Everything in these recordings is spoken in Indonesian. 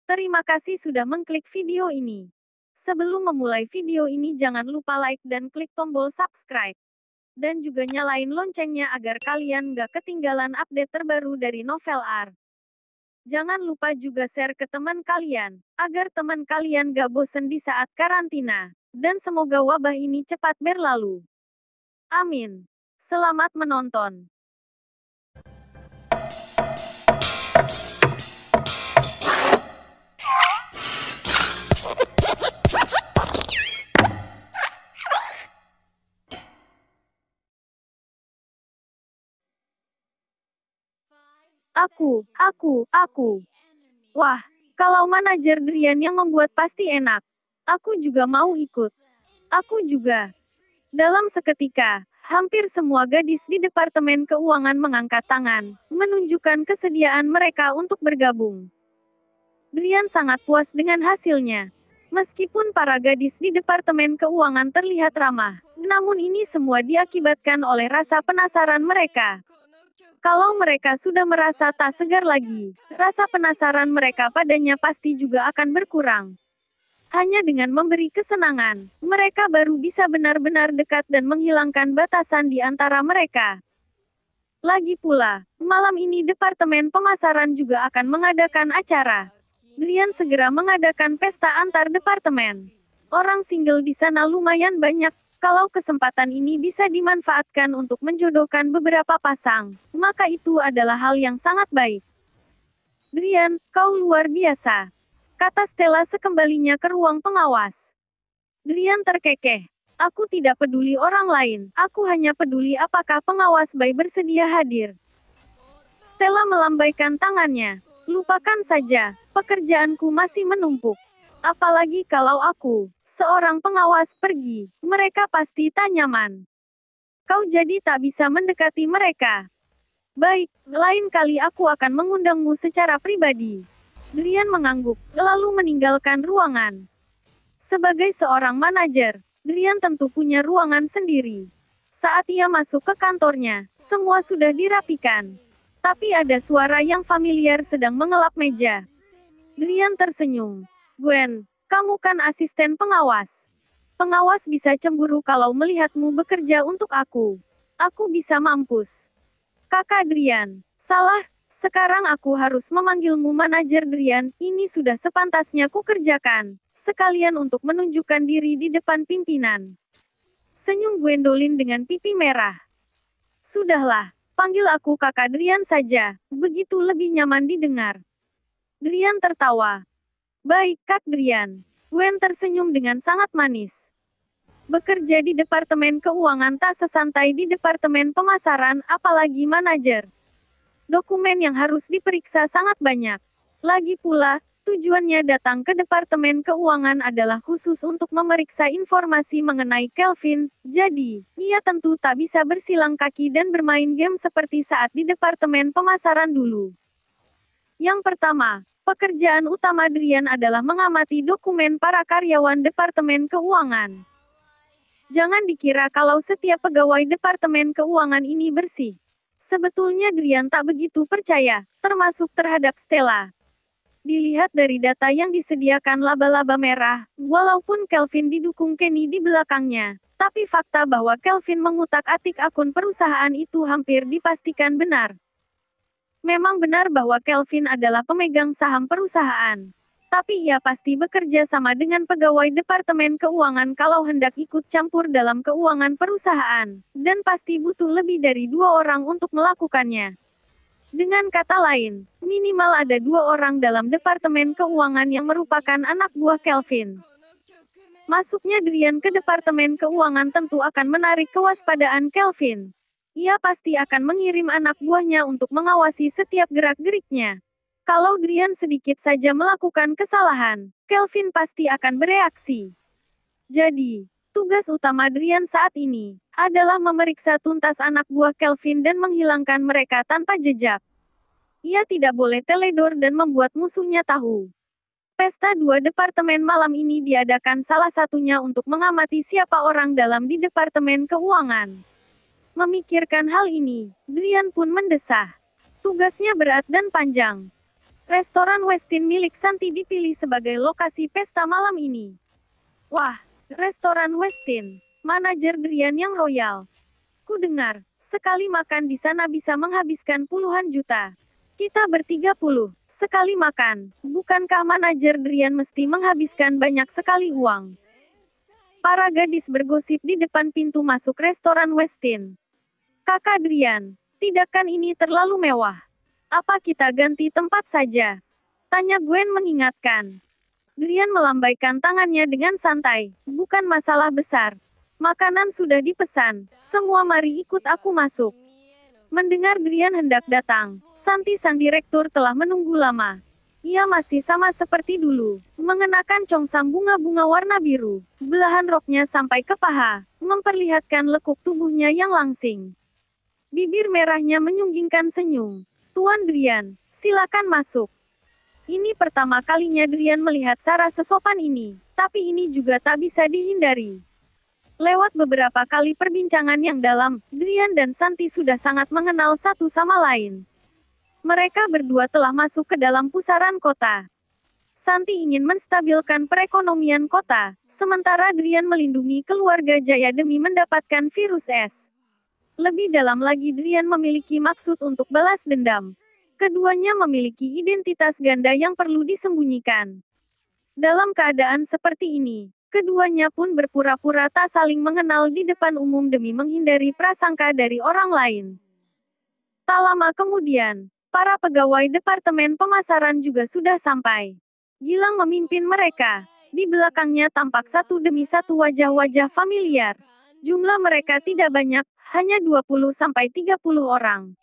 Terima kasih sudah mengklik video ini. Sebelum memulai video ini jangan lupa like dan klik tombol subscribe. Dan juga nyalain loncengnya agar kalian nggak ketinggalan update terbaru dari Novel Art. Jangan lupa juga share ke teman kalian, agar teman kalian gak bosen di saat karantina. Dan semoga wabah ini cepat berlalu. Amin. Selamat menonton. Aku. Wah, kalau manajer Drian yang membuat pasti enak. Aku juga mau ikut. Aku juga. Dalam seketika, hampir semua gadis di Departemen Keuangan mengangkat tangan, menunjukkan kesediaan mereka untuk bergabung. Drian sangat puas dengan hasilnya. Meskipun para gadis di Departemen Keuangan terlihat ramah, namun ini semua diakibatkan oleh rasa penasaran mereka. Kalau mereka sudah merasa tak segar lagi, rasa penasaran mereka padanya pasti juga akan berkurang. Hanya dengan memberi kesenangan, mereka baru bisa benar-benar dekat dan menghilangkan batasan di antara mereka. Lagi pula, malam ini Departemen Pemasaran juga akan mengadakan acara. Drian segera mengadakan pesta antar departemen. Orang single di sana lumayan banyak. Kalau kesempatan ini bisa dimanfaatkan untuk menjodohkan beberapa pasang, maka itu adalah hal yang sangat baik. Drian, kau luar biasa, kata Stella sekembalinya ke ruang pengawas. Drian terkekeh. Aku tidak peduli orang lain, aku hanya peduli apakah pengawas bayi bersedia hadir. Stella melambaikan tangannya. Lupakan saja, pekerjaanku masih menumpuk. Apalagi kalau aku, seorang pengawas, pergi, mereka pasti tak nyaman. Kau jadi tak bisa mendekati mereka. Baik, lain kali aku akan mengundangmu secara pribadi. Drian mengangguk, lalu meninggalkan ruangan. Sebagai seorang manajer, Drian tentu punya ruangan sendiri. Saat ia masuk ke kantornya, semua sudah dirapikan. Tapi ada suara yang familiar sedang mengelap meja. Drian tersenyum. Gwen, kamu kan asisten pengawas. Pengawas bisa cemburu kalau melihatmu bekerja untuk aku. Aku bisa mampus. Kakak Drian, salah, sekarang aku harus memanggilmu manajer Drian, ini sudah sepantasnya ku kerjakan. Sekalian untuk menunjukkan diri di depan pimpinan. Senyum Gwendolyn dengan pipi merah. Sudahlah, panggil aku kakak Drian saja, begitu lebih nyaman didengar. Drian tertawa. Baik, Kak Drian. Gwen tersenyum dengan sangat manis. Bekerja di Departemen Keuangan tak sesantai di Departemen Pemasaran, apalagi manajer. Dokumen yang harus diperiksa sangat banyak. Lagi pula, tujuannya datang ke Departemen Keuangan adalah khusus untuk memeriksa informasi mengenai Kelvin, jadi, ia tentu tak bisa bersilang kaki dan bermain game seperti saat di Departemen Pemasaran dulu. Yang pertama, pekerjaan utama Drian adalah mengamati dokumen para karyawan Departemen Keuangan. Jangan dikira kalau setiap pegawai Departemen Keuangan ini bersih. Sebetulnya Drian tak begitu percaya, termasuk terhadap Stella. Dilihat dari data yang disediakan laba-laba merah, walaupun Kelvin didukung Kenny di belakangnya, tapi fakta bahwa Kelvin mengutak-atik akun perusahaan itu hampir dipastikan benar. Memang benar bahwa Kelvin adalah pemegang saham perusahaan. Tapi ia pasti bekerja sama dengan pegawai Departemen Keuangan kalau hendak ikut campur dalam keuangan perusahaan, dan pasti butuh lebih dari 2 orang untuk melakukannya. Dengan kata lain, minimal ada 2 orang dalam Departemen Keuangan yang merupakan anak buah Kelvin. Masuknya Drian ke Departemen Keuangan tentu akan menarik kewaspadaan Kelvin. Ia pasti akan mengirim anak buahnya untuk mengawasi setiap gerak-geriknya. Kalau Drian sedikit saja melakukan kesalahan, Kelvin pasti akan bereaksi. Jadi, tugas utama Drian saat ini adalah memeriksa tuntas anak buah Kelvin dan menghilangkan mereka tanpa jejak. Ia tidak boleh teledor dan membuat musuhnya tahu. Pesta 2 departemen malam ini diadakan salah satunya untuk mengamati siapa orang dalam di Departemen Keuangan. Memikirkan hal ini, Drian pun mendesah. Tugasnya berat dan panjang. Restoran Westin milik Santi dipilih sebagai lokasi pesta malam ini. Wah, restoran Westin. Manajer Drian yang royal. Ku dengar, sekali makan di sana bisa menghabiskan puluhan juta. Kita ber-30, sekali makan. Bukankah manajer Drian mesti menghabiskan banyak sekali uang? Para gadis bergosip di depan pintu masuk restoran Westin. Kakak Drian, tidakkan ini terlalu mewah? Apa kita ganti tempat saja? Tanya Gwen mengingatkan. Drian melambaikan tangannya dengan santai. Bukan masalah besar. Makanan sudah dipesan. Semua mari ikut aku masuk. Mendengar Drian hendak datang, Santi sang direktur telah menunggu lama. Ia masih sama seperti dulu, mengenakan congsam bunga-bunga warna biru. Belahan roknya sampai ke paha, memperlihatkan lekuk tubuhnya yang langsing. Bibir merahnya menyunggingkan senyum. Tuan Drian, silakan masuk. Ini pertama kalinya Drian melihat Sarah sesopan ini, tapi ini juga tak bisa dihindari. Lewat beberapa kali perbincangan yang dalam, Drian dan Santi sudah sangat mengenal satu sama lain. Mereka berdua telah masuk ke dalam pusaran kota. Santi ingin menstabilkan perekonomian kota, sementara Drian melindungi keluarga Jaya demi mendapatkan virus es. Lebih dalam lagi Drian memiliki maksud untuk balas dendam. Keduanya memiliki identitas ganda yang perlu disembunyikan. Dalam keadaan seperti ini, keduanya pun berpura-pura tak saling mengenal di depan umum demi menghindari prasangka dari orang lain. Tak lama kemudian, para pegawai Departemen Pemasaran juga sudah sampai. Gilang memimpin mereka. Di belakangnya tampak satu demi satu wajah-wajah familiar. Jumlah mereka tidak banyak, hanya 20-30 orang.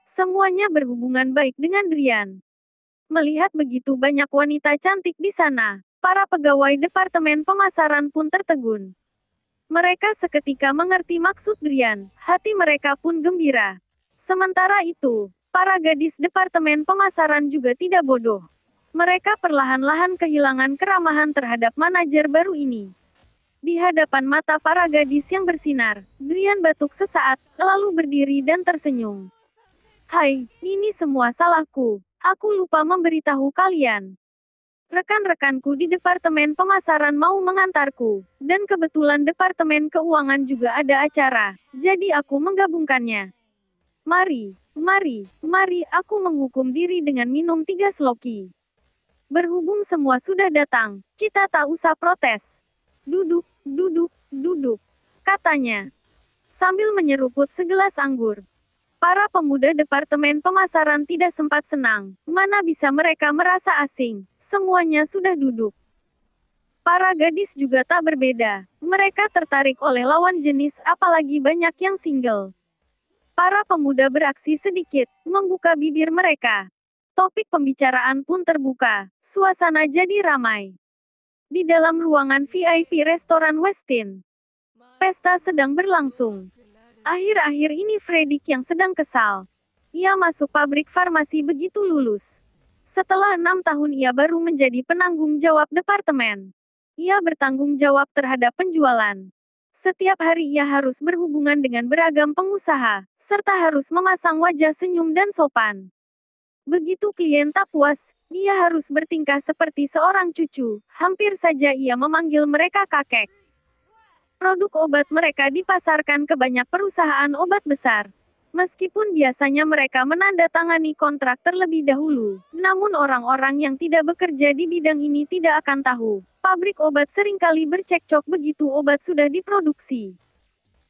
Semuanya berhubungan baik dengan Drian. Melihat begitu banyak wanita cantik di sana, para pegawai Departemen Pemasaran pun tertegun. Mereka seketika mengerti maksud Drian, hati mereka pun gembira. Sementara itu, para gadis Departemen Pemasaran juga tidak bodoh. Mereka perlahan-lahan kehilangan keramahan terhadap manajer baru ini. Di hadapan mata para gadis yang bersinar, Drian batuk sesaat, lalu berdiri dan tersenyum. Hai, ini semua salahku. Aku lupa memberitahu kalian. Rekan-rekanku di Departemen Pemasaran mau mengantarku, dan kebetulan Departemen Keuangan juga ada acara, jadi aku menggabungkannya. Mari, aku menghukum diri dengan minum 3 sloki. Berhubung semua sudah datang, kita tak usah protes. Duduk, katanya. Sambil menyeruput segelas anggur. Para pemuda Departemen Pemasaran tidak sempat senang. Mana bisa mereka merasa asing. Semuanya sudah duduk. Para gadis juga tak berbeda. Mereka tertarik oleh lawan jenis, apalagi banyak yang single. Para pemuda beraksi sedikit, membuka bibir mereka. Topik pembicaraan pun terbuka. Suasana jadi ramai. Di dalam ruangan VIP restoran Westin, pesta sedang berlangsung. Akhir-akhir ini Fredrik yang sedang kesal. Ia masuk pabrik farmasi begitu lulus. Setelah 6 tahun ia baru menjadi penanggung jawab departemen. Ia bertanggung jawab terhadap penjualan. Setiap hari ia harus berhubungan dengan beragam pengusaha, serta harus memasang wajah senyum dan sopan. Begitu klien tak puas, ia harus bertingkah seperti seorang cucu, hampir saja ia memanggil mereka kakek. Produk obat mereka dipasarkan ke banyak perusahaan obat besar. Meskipun biasanya mereka menandatangani kontrak terlebih dahulu, namun orang-orang yang tidak bekerja di bidang ini tidak akan tahu. Pabrik obat seringkali bercekcok begitu obat sudah diproduksi.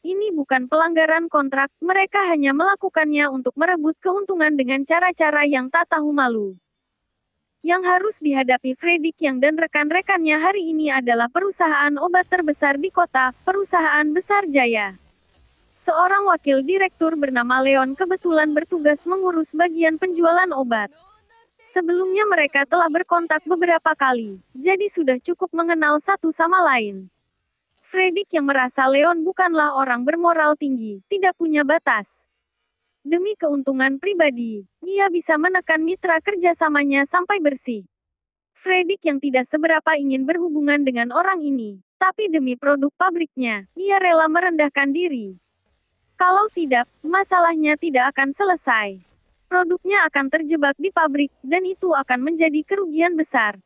Ini bukan pelanggaran kontrak, mereka hanya melakukannya untuk merebut keuntungan dengan cara-cara yang tak tahu malu. Yang harus dihadapi Fredrik Yang dan rekan-rekannya hari ini adalah perusahaan obat terbesar di kota, perusahaan besar Jaya. Seorang wakil direktur bernama Leon kebetulan bertugas mengurus bagian penjualan obat. Sebelumnya mereka telah berkontak beberapa kali, jadi sudah cukup mengenal satu sama lain. Fredrik Yang merasa Leon bukanlah orang bermoral tinggi, tidak punya batas. Demi keuntungan pribadi, ia bisa menekan mitra kerjasamanya sampai bersih. Fredrik Yang tidak seberapa ingin berhubungan dengan orang ini, tapi demi produk pabriknya, ia rela merendahkan diri. Kalau tidak, masalahnya tidak akan selesai. Produknya akan terjebak di pabrik, dan itu akan menjadi kerugian besar.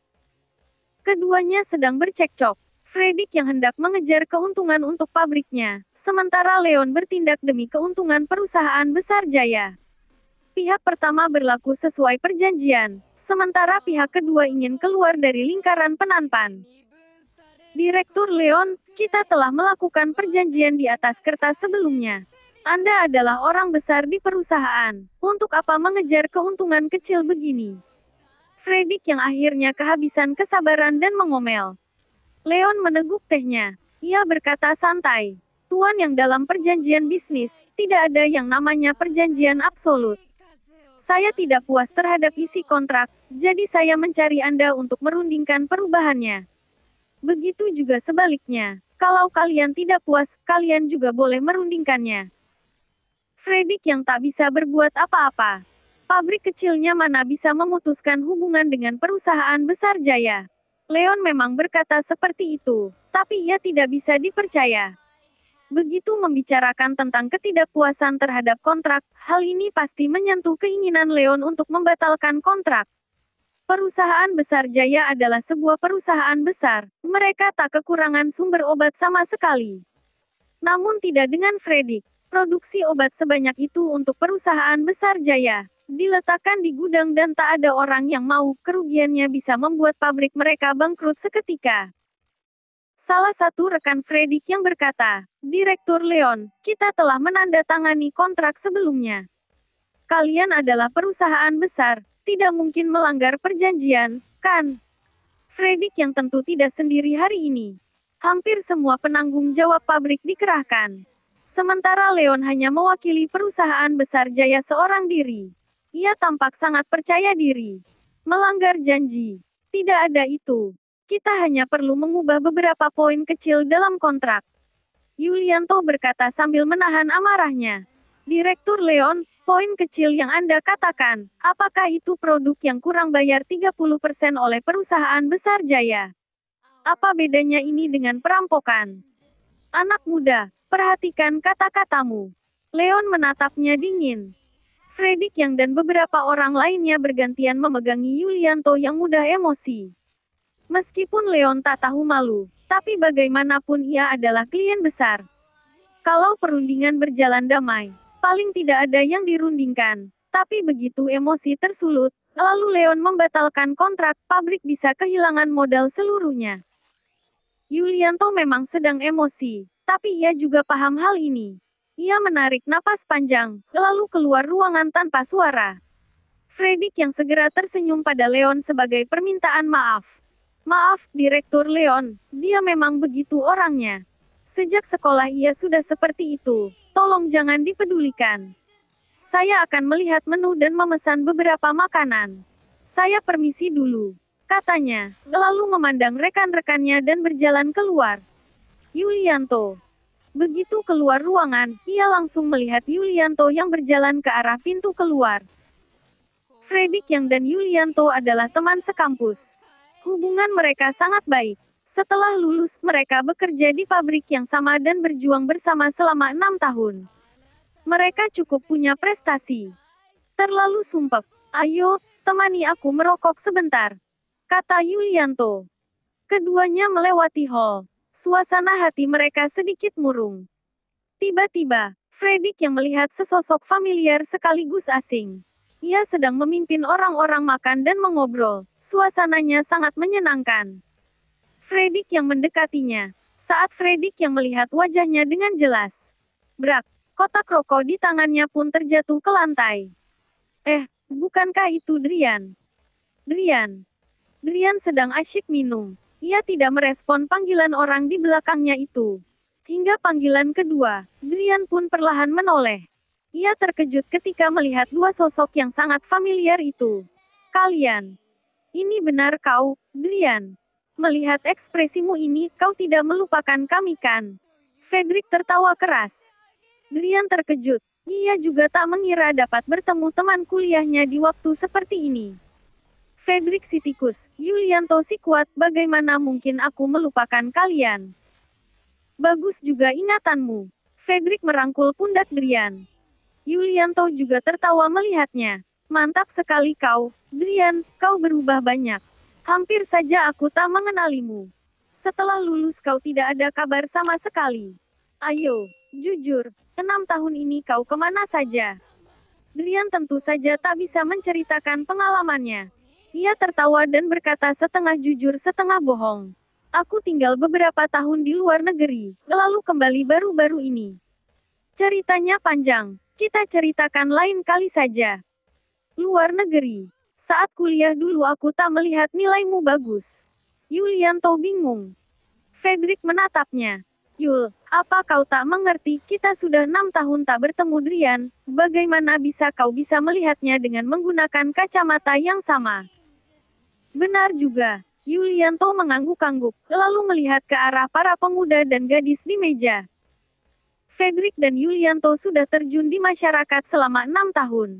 Keduanya sedang bercekcok. Fredrik yang hendak mengejar keuntungan untuk pabriknya, sementara Leon bertindak demi keuntungan perusahaan besar Jaya. Pihak pertama berlaku sesuai perjanjian, sementara pihak kedua ingin keluar dari lingkaran penanpan. Direktur Leon, kita telah melakukan perjanjian di atas kertas sebelumnya. Anda adalah orang besar di perusahaan. Untuk apa mengejar keuntungan kecil begini? Fredrik yang akhirnya kehabisan kesabaran dan mengomel. Leon meneguk tehnya. Ia berkata santai. Tuan yang dalam perjanjian bisnis, tidak ada yang namanya perjanjian absolut. Saya tidak puas terhadap isi kontrak, jadi saya mencari Anda untuk merundingkan perubahannya. Begitu juga sebaliknya. Kalau kalian tidak puas, kalian juga boleh merundingkannya. Fredrik yang tak bisa berbuat apa-apa. Pabrik kecilnya mana bisa memutuskan hubungan dengan perusahaan besar Jaya. Leon memang berkata seperti itu, tapi ia tidak bisa dipercaya. Begitu membicarakan tentang ketidakpuasan terhadap kontrak, hal ini pasti menyentuh keinginan Leon untuk membatalkan kontrak. Perusahaan besar Jaya adalah sebuah perusahaan besar. Mereka tak kekurangan sumber obat sama sekali. Namun tidak dengan Fredrik. Produksi obat sebanyak itu untuk perusahaan besar Jaya diletakkan di gudang dan tak ada orang yang mau. Kerugiannya bisa membuat pabrik mereka bangkrut seketika. Salah satu rekan Fredrik yang berkata, Direktur Leon, kita telah menandatangani kontrak sebelumnya. Kalian adalah perusahaan besar, tidak mungkin melanggar perjanjian, kan? Fredrik yang tentu tidak sendiri hari ini. Hampir semua penanggung jawab pabrik dikerahkan. Sementara Leon hanya mewakili perusahaan besar Jaya seorang diri. Ia tampak sangat percaya diri. Melanggar janji. Tidak ada itu. Kita hanya perlu mengubah beberapa poin kecil dalam kontrak. Yulianto berkata sambil menahan amarahnya. Direktur Leon, poin kecil yang Anda katakan, apakah itu produk yang kurang bayar 30% oleh perusahaan besar Jaya? Apa bedanya ini dengan perampokan? Anak muda, perhatikan kata-katamu. Leon menatapnya dingin. Fredrik yang dan beberapa orang lainnya bergantian memegangi Yulianto yang mudah emosi. Meskipun Leon tak tahu malu, tapi bagaimanapun ia adalah klien besar. Kalau perundingan berjalan damai, paling tidak ada yang dirundingkan. Tapi begitu emosi tersulut, lalu Leon membatalkan kontrak, pabrik bisa kehilangan modal seluruhnya. Yulianto memang sedang emosi, tapi ia juga paham hal ini. Ia menarik napas panjang, lalu keluar ruangan tanpa suara. Fredrik yang segera tersenyum pada Leon sebagai permintaan maaf. Maaf, Direktur Leon, dia memang begitu orangnya. Sejak sekolah ia sudah seperti itu, tolong jangan dipedulikan. Saya akan melihat menu dan memesan beberapa makanan. Saya permisi dulu, katanya, lalu memandang rekan-rekannya dan berjalan keluar. Yulianto. Begitu keluar ruangan, ia langsung melihat Yulianto yang berjalan ke arah pintu keluar. Fredrik yang dan Yulianto adalah teman sekampus. Hubungan mereka sangat baik. Setelah lulus, mereka bekerja di pabrik yang sama dan berjuang bersama selama 6 tahun. Mereka cukup punya prestasi. Terlalu sumpek. Ayo, temani aku merokok sebentar, kata Yulianto. Keduanya melewati hall. Suasana hati mereka sedikit murung. Tiba-tiba, Fredrik yang melihat sesosok familiar sekaligus asing. Ia sedang memimpin orang-orang makan dan mengobrol. Suasananya sangat menyenangkan. Fredrik yang mendekatinya. Saat Fredrik yang melihat wajahnya dengan jelas. Brak, kotak rokok di tangannya pun terjatuh ke lantai. Bukankah itu Drian? Drian sedang asyik minum. Ia tidak merespon panggilan orang di belakangnya itu. Hingga panggilan kedua, Drian pun perlahan menoleh. Ia terkejut ketika melihat dua sosok yang sangat familiar itu. Kalian. Ini benar kau, Drian. Melihat ekspresimu ini, kau tidak melupakan kami kan? Fredrik tertawa keras. Drian terkejut. Ia juga tak mengira dapat bertemu teman kuliahnya di waktu seperti ini. Fredrik si tikus, Yulianto si kuat, bagaimana mungkin aku melupakan kalian? Bagus juga ingatanmu. Fredrik merangkul pundak Drian. Yulianto juga tertawa melihatnya. Mantap sekali kau, Drian, kau berubah banyak. Hampir saja aku tak mengenalimu. Setelah lulus kau tidak ada kabar sama sekali. Ayo, jujur, 6 tahun ini kau kemana saja? Drian tentu saja tak bisa menceritakan pengalamannya. Ia tertawa dan berkata setengah jujur setengah bohong. Aku tinggal beberapa tahun di luar negeri, lalu kembali baru-baru ini. Ceritanya panjang, kita ceritakan lain kali saja. Luar negeri. Saat kuliah dulu aku tak melihat nilaimu bagus. Yulianto bingung. Fredrik menatapnya. Yul, apa kau tak mengerti kita sudah 6 tahun tak bertemu Drian, bagaimana bisa kau bisa melihatnya dengan menggunakan kacamata yang sama? Benar juga. Yulianto mengangguk-angguk, lalu melihat ke arah para pemuda dan gadis di meja. Fredrik dan Yulianto sudah terjun di masyarakat selama 6 tahun.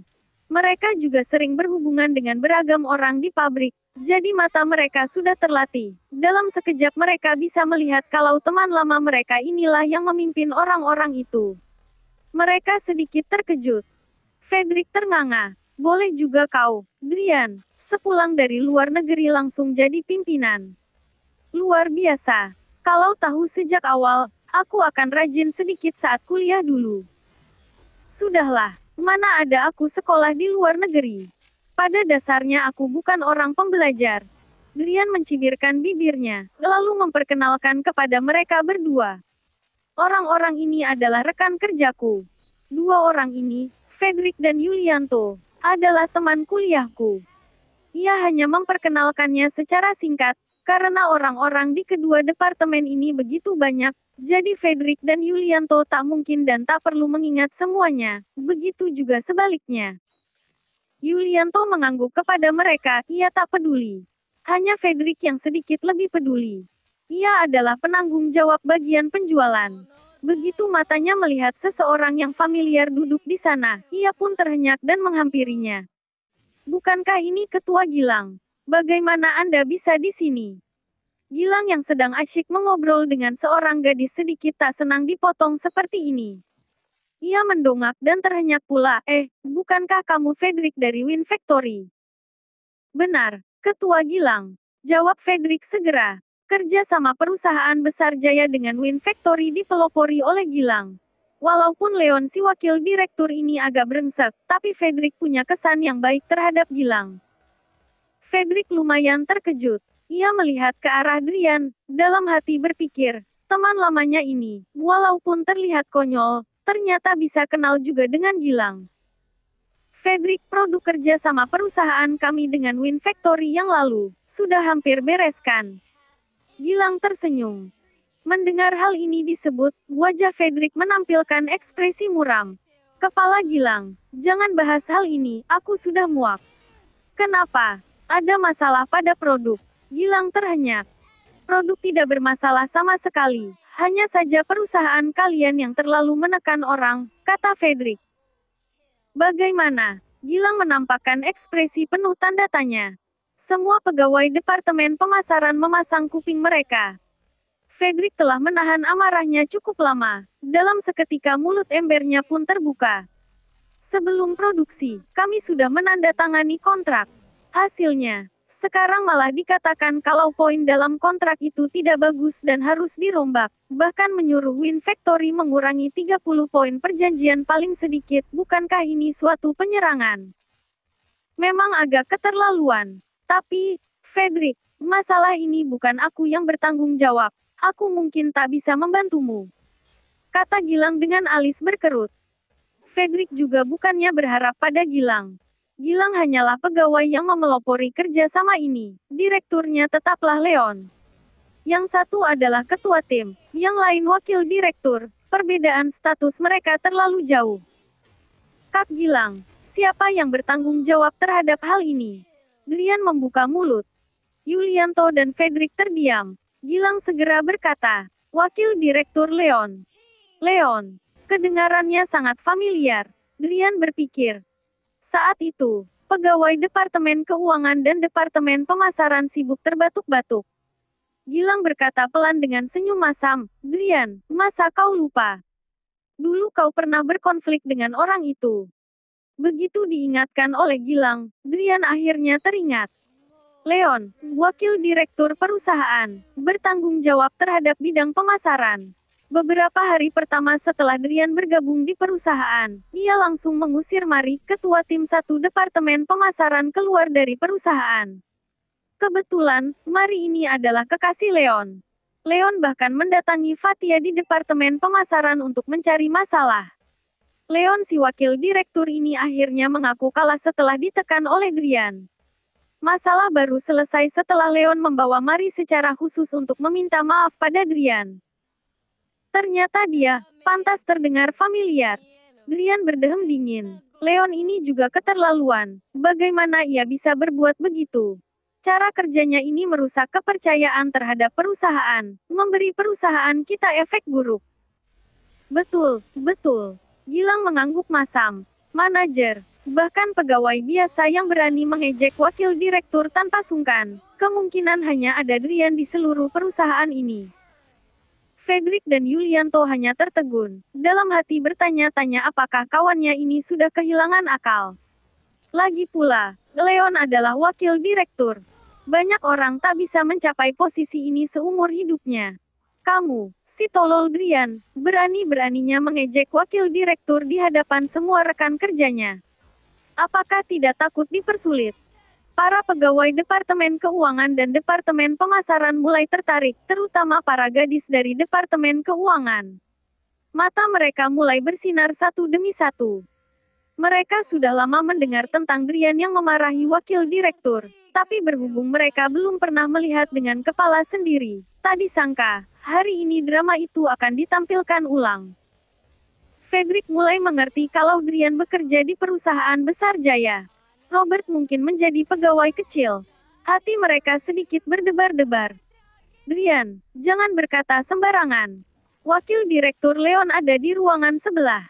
Mereka juga sering berhubungan dengan beragam orang di pabrik, jadi mata mereka sudah terlatih. Dalam sekejap mereka bisa melihat kalau teman lama mereka inilah yang memimpin orang-orang itu. Mereka sedikit terkejut. Fredrik ternganga. Boleh juga kau, Drian, sepulang dari luar negeri langsung jadi pimpinan. Luar biasa. Kalau tahu sejak awal, aku akan rajin sedikit saat kuliah dulu. Sudahlah, mana ada aku sekolah di luar negeri. Pada dasarnya aku bukan orang pembelajar. Drian mencibirkan bibirnya, lalu memperkenalkan kepada mereka berdua. Orang-orang ini adalah rekan kerjaku. Dua orang ini, Fredrik dan Yulianto, adalah teman kuliahku. Ia hanya memperkenalkannya secara singkat, karena orang-orang di kedua departemen ini begitu banyak, jadi Fredrik dan Yulianto tak mungkin dan tak perlu mengingat semuanya, begitu juga sebaliknya. Yulianto mengangguk kepada mereka, ia tak peduli. Hanya Fredrik yang sedikit lebih peduli. Ia adalah penanggung jawab bagian penjualan. Begitu matanya melihat seseorang yang familiar duduk di sana, ia pun terhenyak dan menghampirinya. Bukankah ini Ketua Gilang? Bagaimana Anda bisa di sini? Gilang yang sedang asyik mengobrol dengan seorang gadis sedikit tak senang dipotong seperti ini. Ia mendongak dan terhenyak pula, bukankah kamu Fredrik dari Win Factory? Benar, Ketua Gilang. Jawab Fredrik segera. Kerja sama perusahaan besar Jaya dengan Win Factory dipelopori oleh Gilang. Walaupun Leon si wakil direktur ini agak brengsek, tapi Fredrik punya kesan yang baik terhadap Gilang. Fredrik lumayan terkejut. Ia melihat ke arah Drian, dalam hati berpikir, teman lamanya ini, walaupun terlihat konyol, ternyata bisa kenal juga dengan Gilang. Fredrik, produk kerja sama perusahaan kami dengan Win Factory yang lalu, sudah hampir bereskan. Gilang tersenyum. Mendengar hal ini disebut, wajah Fredrik menampilkan ekspresi muram. Kepala Gilang, jangan bahas hal ini, aku sudah muak. Kenapa? Ada masalah pada produk. Gilang terhenyak. Produk tidak bermasalah sama sekali, hanya saja perusahaan kalian yang terlalu menekan orang, kata Fredrik. Bagaimana? Gilang menampakkan ekspresi penuh tanda tanya. Semua pegawai departemen pemasaran memasang kuping mereka. Fredrik telah menahan amarahnya cukup lama. Dalam seketika mulut embernya pun terbuka. Sebelum produksi, kami sudah menandatangani kontrak. Hasilnya, sekarang malah dikatakan kalau poin dalam kontrak itu tidak bagus dan harus dirombak. Bahkan menyuruh Win Factory mengurangi 30 poin perjanjian paling sedikit. Bukankah ini suatu penyerangan? Memang agak keterlaluan. Tapi, Fredrik, masalah ini bukan aku yang bertanggung jawab. Aku mungkin tak bisa membantumu. Kata Gilang dengan alis berkerut. Fredrik juga bukannya berharap pada Gilang. Gilang hanyalah pegawai yang memelopori kerja sama ini. Direkturnya tetaplah Leon. Yang satu adalah ketua tim, yang lain wakil direktur. Perbedaan status mereka terlalu jauh. Kak Gilang, siapa yang bertanggung jawab terhadap hal ini? Drian membuka mulut. Yulianto dan Fredrik terdiam. Gilang segera berkata, Wakil Direktur Leon. Leon. Kedengarannya sangat familiar. Drian berpikir. Saat itu, pegawai Departemen Keuangan dan Departemen Pemasaran sibuk terbatuk-batuk. Gilang berkata pelan dengan senyum masam, Drian, masa kau lupa? Dulu kau pernah berkonflik dengan orang itu. Begitu diingatkan oleh Gilang, Drian akhirnya teringat. Leon, wakil direktur perusahaan, bertanggung jawab terhadap bidang pemasaran. Beberapa hari pertama setelah Drian bergabung di perusahaan, ia langsung mengusir Mari, ketua tim satu departemen pemasaran keluar dari perusahaan. Kebetulan, Mari ini adalah kekasih Leon. Leon bahkan mendatangi Fatia di departemen pemasaran untuk mencari masalah. Leon si wakil direktur ini akhirnya mengaku kalah setelah ditekan oleh Drian. Masalah baru selesai setelah Leon membawa Mari secara khusus untuk meminta maaf pada Drian. Ternyata dia, pantas terdengar familiar. Drian berdehem dingin. Leon ini juga keterlaluan. Bagaimana ia bisa berbuat begitu? Cara kerjanya ini merusak kepercayaan terhadap perusahaan, memberi perusahaan kita efek buruk. Betul, betul. Gilang mengangguk masam. Manajer, bahkan pegawai biasa yang berani mengejek wakil direktur tanpa sungkan. Kemungkinan hanya ada Drian di seluruh perusahaan ini. Fredrik dan Yulianto hanya tertegun. Dalam hati bertanya-tanya apakah kawannya ini sudah kehilangan akal. Lagi pula, Leon adalah wakil direktur. Banyak orang tak bisa mencapai posisi ini seumur hidupnya. Kamu, si tolol Drian, berani-beraninya mengejek wakil direktur di hadapan semua rekan kerjanya. Apakah tidak takut dipersulit? Para pegawai Departemen Keuangan dan Departemen Pemasaran mulai tertarik, terutama para gadis dari Departemen Keuangan. Mata mereka mulai bersinar satu demi satu. Mereka sudah lama mendengar tentang Drian yang memarahi wakil direktur, tapi berhubung mereka belum pernah melihat dengan kepala sendiri, tak disangka, hari ini drama itu akan ditampilkan ulang. Fredrik mulai mengerti kalau Drian bekerja di perusahaan besar Jaya. Robert mungkin menjadi pegawai kecil. Hati mereka sedikit berdebar-debar. Drian, jangan berkata sembarangan. Wakil direktur Leon ada di ruangan sebelah.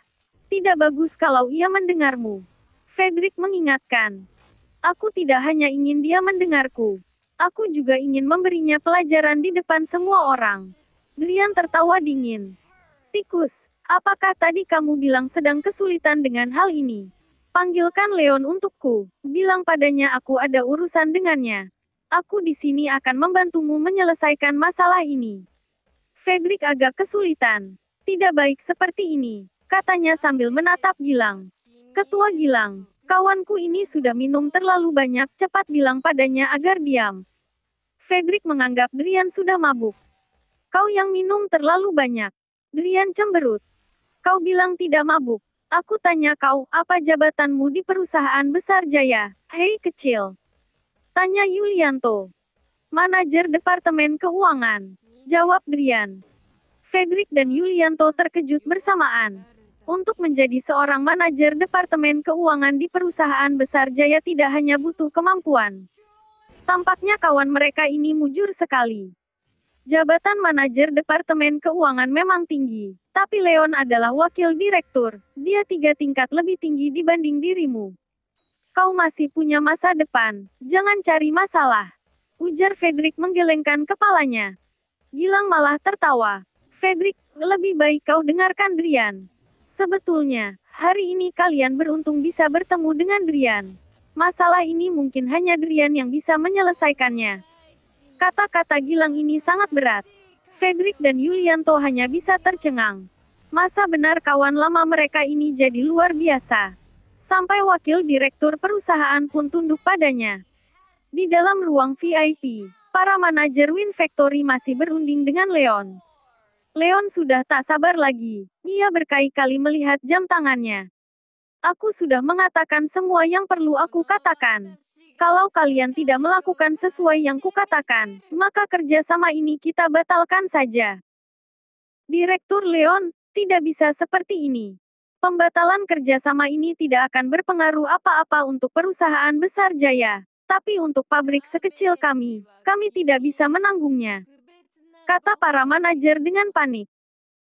Tidak bagus kalau ia mendengarmu. Fredrik mengingatkan. Aku tidak hanya ingin dia mendengarku. Aku juga ingin memberinya pelajaran di depan semua orang. Drian tertawa dingin. Tikus, apakah tadi kamu bilang sedang kesulitan dengan hal ini? Panggilkan Leon untukku. Bilang padanya aku ada urusan dengannya. Aku di sini akan membantumu menyelesaikan masalah ini. Fredrik agak kesulitan. Tidak baik seperti ini, katanya sambil menatap Gilang. Ketua Gilang, kawanku ini sudah minum terlalu banyak, cepat bilang padanya agar diam. Fredrik menganggap Drian sudah mabuk. Kau yang minum terlalu banyak. Drian cemberut. Kau bilang tidak mabuk. Aku tanya kau, apa jabatanmu di perusahaan besar Jaya? Hei kecil. Tanya Yulianto. Manajer Departemen Keuangan. Jawab Drian. Fredrik dan Yulianto terkejut bersamaan. Untuk menjadi seorang manajer Departemen Keuangan di perusahaan besar Jaya tidak hanya butuh kemampuan. Tampaknya kawan mereka ini mujur sekali. Jabatan manajer Departemen Keuangan memang tinggi, tapi Leon adalah wakil direktur. Dia 3 tingkat lebih tinggi dibanding dirimu. Kau masih punya masa depan, jangan cari masalah. Ujar Fredrik menggelengkan kepalanya. Gilang malah tertawa. Fredrik, lebih baik kau dengarkan Drian. Sebetulnya, hari ini kalian beruntung bisa bertemu dengan Drian. Masalah ini mungkin hanya Drian yang bisa menyelesaikannya. Kata-kata Gilang ini sangat berat. Fredrik dan Yulianto hanya bisa tercengang. Masa benar kawan lama mereka ini jadi luar biasa. Sampai wakil direktur perusahaan pun tunduk padanya. Di dalam ruang VIP, para manajer Win Factory masih berunding dengan Leon. Leon sudah tak sabar lagi. Ia berkali-kali melihat jam tangannya. Aku sudah mengatakan semua yang perlu aku katakan. Kalau kalian tidak melakukan sesuai yang kukatakan, maka kerjasama ini kita batalkan saja. Direktur Leon, tidak bisa seperti ini. Pembatalan kerjasama ini tidak akan berpengaruh apa-apa untuk perusahaan besar Jaya. Tapi untuk pabrik sekecil kami tidak bisa menanggungnya. Kata para manajer dengan panik.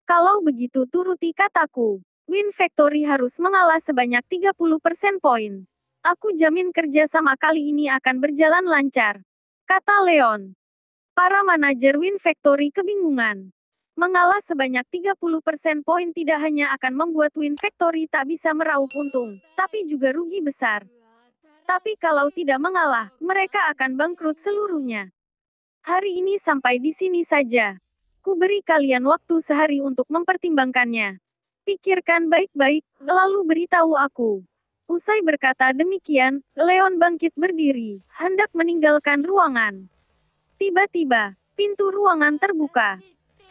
Kalau begitu turuti kataku. Win Factory harus mengalah sebanyak 30% poin. Aku jamin kerjasama kali ini akan berjalan lancar. Kata Leon. Para manajer Win Factory kebingungan. Mengalah sebanyak 30% poin tidak hanya akan membuat Win Factory tak bisa meraup untung, tapi juga rugi besar. Tapi kalau tidak mengalah, mereka akan bangkrut seluruhnya. Hari ini sampai di sini saja. Ku beri kalian waktu sehari untuk mempertimbangkannya. Pikirkan baik-baik, lalu beritahu aku. Usai berkata demikian, Leon bangkit berdiri, hendak meninggalkan ruangan. Tiba-tiba, pintu ruangan terbuka.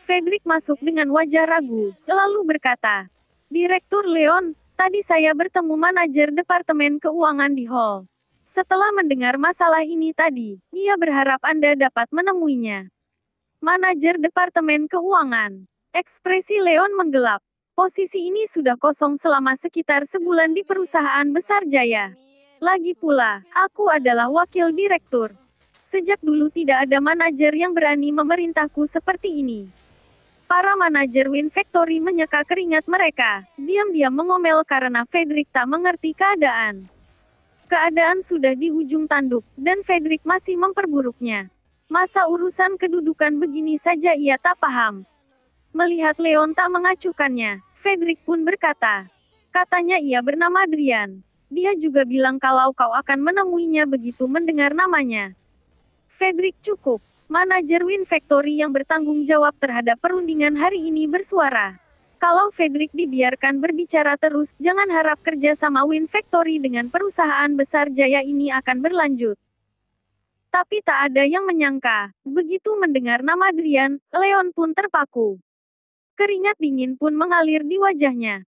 Frederick masuk dengan wajah ragu, lalu berkata, Direktur Leon, tadi saya bertemu manajer Departemen Keuangan di hall. Setelah mendengar masalah ini tadi, ia berharap Anda dapat menemuinya. Manajer Departemen Keuangan. Ekspresi Leon menggelap. Posisi ini sudah kosong selama sekitar sebulan di perusahaan besar Jaya. Lagi pula, aku adalah wakil direktur. Sejak dulu tidak ada manajer yang berani memerintahku seperti ini. Para manajer Win Factory menyeka keringat mereka, diam-diam mengomel karena Frederick tak mengerti keadaan. Keadaan sudah di ujung tanduk, dan Frederick masih memperburuknya. Masa urusan kedudukan begini saja ia tak paham. Melihat Leon tak mengacuhkannya, Frederick pun berkata, katanya ia bernama Adrian. Dia juga bilang kalau kau akan menemuinya begitu mendengar namanya. Frederick cukup. Manajer Win Factory yang bertanggung jawab terhadap perundingan hari ini bersuara. Kalau Frederick dibiarkan berbicara terus, jangan harap kerja sama Win Factory dengan perusahaan besar Jaya ini akan berlanjut. Tapi tak ada yang menyangka, begitu mendengar nama Adrian, Leon pun terpaku. Keringat dingin pun mengalir di wajahnya.